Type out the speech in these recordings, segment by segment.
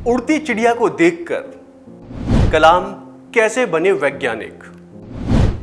उड़ती चिड़िया को देखकर कलाम कैसे बने वैज्ञानिक,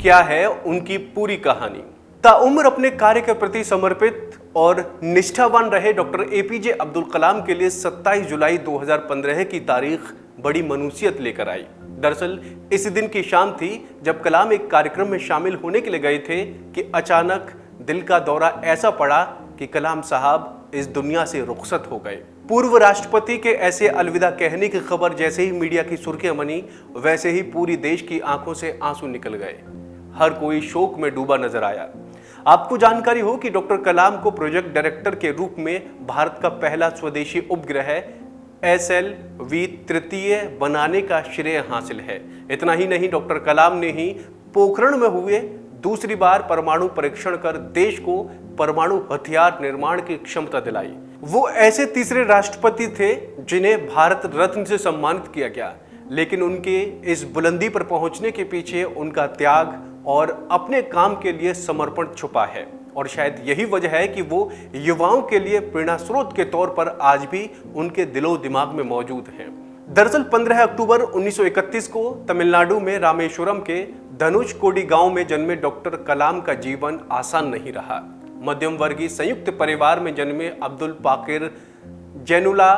क्या है उनकी पूरी कहानी। ताउम्र अपने कार्य के प्रति समर्पित और निष्ठावान रहे डॉक्टर एपीजे अब्दुल कलाम के लिए 27 जुलाई 2015 की तारीख बड़ी मनुष्यत लेकर आई। दरअसल इस दिन की शाम थी जब कलाम एक कार्यक्रम में शामिल होने के लिए गए थे कि अचानक दिल का दौरा ऐसा पड़ा कि कलाम साहब इस दुनिया से रुखसत हो गए। पूर्व राष्ट्रपति के ऐसे अलविदा कहने की खबर जैसे ही मीडिया की सुर्खियां बनी, वैसे ही पूरी देश की आंखों से आंसू निकल गए। हर कोई शोक में डूबा नजर आया। आपको जानकारी हो कि डॉक्टर कलाम को प्रोजेक्ट डायरेक्टर के रूप में भारत का पहला स्वदेशी उपग्रह SLV तृतीय बनाने का श्रेय हासिल है। इतना ही नहीं, डॉक्टर कलाम ने ही पोखरण में हुए दूसरी बार परमाणु परीक्षण कर देश को परमाणु हथियार निर्माण की क्षमता दिलाई। वो ऐसे तीसरे राष्ट्रपति थे जिन्हें भारत रत्न से सम्मानित किया गया, लेकिन उनके इस बुलंदी पर पहुंचने के पीछे उनका त्याग और अपने काम के लिए समर्पण छुपा है। और शायद यही वजह है कि वो युवाओं के लिए प्रेरणा स्रोत के तौर पर आज भी उनके दिलो दिमाग में मौजूद हैं। दरअसल 15 अक्टूबर 1931 को तमिलनाडु में रामेश्वरम के धनुषकोडी गांव में जन्मे डॉक्टर कलाम का जीवन आसान नहीं रहा। मध्यम वर्गीय संयुक्त परिवार में जन्मे अब्दुल पाकिर जैनुला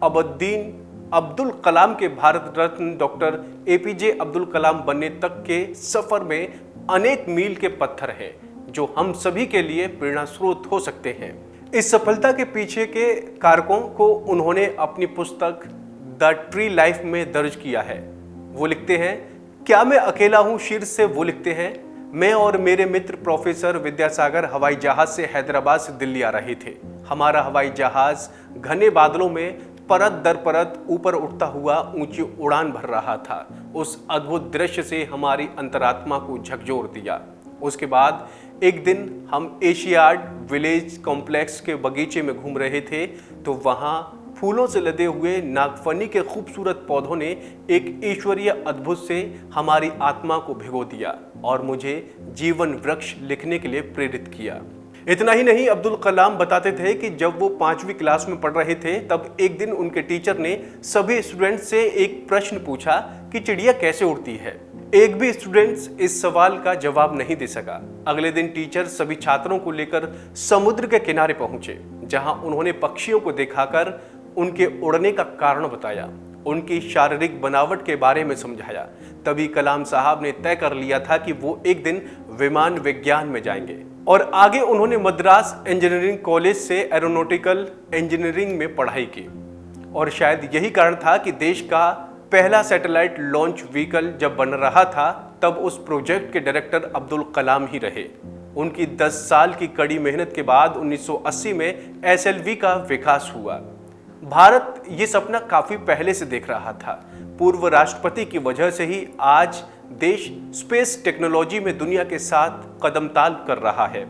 अबद्दीन अब्दुल कलाम के भारत रत्न डॉक्टर एपीजे अब्दुल कलाम बनने तक के सफर में अनेक मील के पत्थर हैं जो हम सभी के लिए प्रेरणा स्रोत हो सकते हैं। इस सफलता के पीछे के कारकों को उन्होंने अपनी पुस्तक द ट्री लाइफ में दर्ज किया है। वो लिखते हैं, क्या मैं अकेला हूं शीर्ष से वो लिखते हैं, मैं और मेरे मित्र प्रोफेसर विद्यासागर हवाई जहाज से हैदराबाद से दिल्ली आ रहे थे। हमारा हवाई जहाज घने बादलों में परत दर परत ऊपर उठता हुआ ऊंची उड़ान भर रहा था। उस अद्भुत दृश्य से हमारी अंतरात्मा को झकझोर दिया। उसके बाद एक दिन हम एशियाड विलेज कॉम्प्लेक्स के बगीचे में घूम रहे थे तो वहां फूलों से लदे हुए नागफनी के खूबसूरत पौधों ने एक ईश्वरीय अद्भुत से हमारी आत्मा को भिगो दिया और मुझे जीवन वृक्ष लिखने के लिए प्रेरित किया। इतना ही नहीं, अब्दुल कलाम बताते थे कि जब वो 5वीं क्लास में पढ़ रहे थे तब एक दिन उनके टीचर ने सभी स्टूडेंट्स से एक प्रश्न पूछा कि चिड़िया कैसे उड़ती है। एक भी स्टूडेंट्स इस सवाल का जवाब नहीं दे सका। अगले दिन टीचर सभी छात्रों को लेकर समुद्र के किनारे पहुंचे, जहां उन्होंने पक्षियों को दिखाकर उनके उड़ने का कारण बताया, उनकी शारीरिक बनावट के बारे में समझाया। तभी कलाम साहब ने तय कर लिया था कि वो एक दिन विमान विज्ञान में जाएंगे और आगे उन्होंने मद्रास इंजीनियरिंग कॉलेज से एरोनॉटिकल इंजीनियरिंग में पढ़ाई की। और शायद यही कारण था कि देश का पहला सैटेलाइट लॉन्च व्हीकल जब बन रहा था तब उस प्रोजेक्ट के डायरेक्टर अब्दुल कलाम ही रहे। उनकी 10 साल की कड़ी मेहनत के बाद 1980 में SLV का विकास हुआ। भारत ये सपना काफी पहले से देख रहा था। पूर्व राष्ट्रपति की वजह से ही आज देश स्पेस टेक्नोलॉजी में दुनिया के साथ कदम ताल कर रहा है।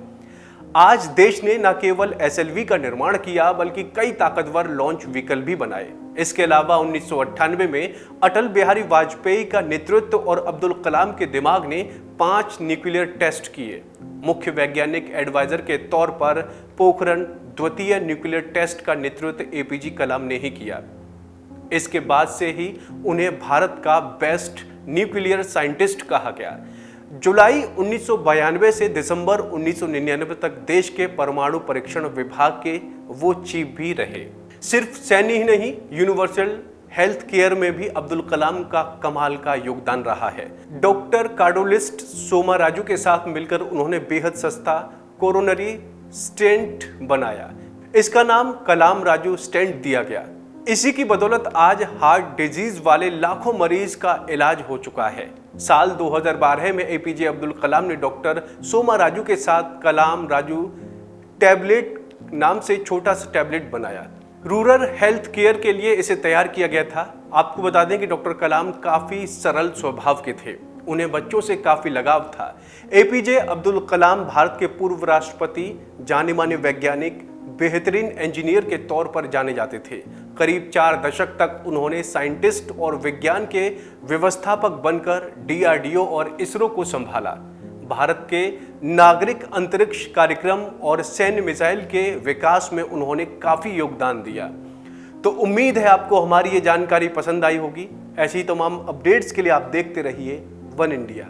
आज देश ने न केवल SLV का निर्माण किया बल्कि कई ताकतवर लॉन्च व्हीकल भी बनाए। इसके अलावा 1998 में अटल बिहारी वाजपेयी का नेतृत्व और अब्दुल कलाम के दिमाग ने 5 न्यूक्लियर टेस्ट किए। मुख्य वैज्ञानिक एडवाइजर के तौर पर पोखरण द्वितीय न्यूक्लियर टेस्ट का नेतृत्व एपीजे कलाम ने ही किया। इसके बाद से ही उन्हें भारत का बेस्ट न्यूक्लियर साइंटिस्ट कहा गया। जुलाई 1992 से दिसंबर 1999 तक देश के परमाणु परीक्षण विभाग के वो चीफ भी रहे। सिर्फ सैन्य ही नहीं, यूनिवर्सल हेल्थ केयर में भी अब्दुल कलाम का कमाल का योगदान रहा है। डॉक्टर कार्डियोलिस्ट सोमा राजू के साथ मिलकर उन्होंने बेहद सस्ता कोरोनरी स्टेंट बनाया। इसका नाम कलाम राजू स्टेंट दिया गया। इसी की बदौलत आज हार्ट डिजीज वाले लाखों मरीज का इलाज हो चुका है। साल 2012 में एपीजे अब्दुल कलाम ने डॉक्टर सोमा राजू के साथ कलाम राजू टैबलेट नाम से छोटा सा टैबलेट बनाया। रूरल हेल्थ केयर के लिए इसे तैयार किया गया था। आपको बता दें कि डॉक्टर कलाम काफी सरल स्वभाव के थे, उन्हें बच्चों से काफी लगाव था। एपीजे अब्दुल कलाम भारत के पूर्व राष्ट्रपति, जाने माने वैज्ञानिक, बेहतरीन इंजीनियर के तौर पर जाने जाते थे। करीब 4 दशक तक उन्होंने साइंटिस्ट और विज्ञान के व्यवस्थापक बनकर DRDO और इसरो को संभाला। भारत के नागरिक अंतरिक्ष कार्यक्रम और सैन्य मिसाइल के विकास में उन्होंने काफी योगदान दिया। तो उम्मीद है आपको हमारी ये जानकारी पसंद आई होगी। ऐसी तमाम अपडेट्स के लिए आप देखते रहिए वन इंडिया।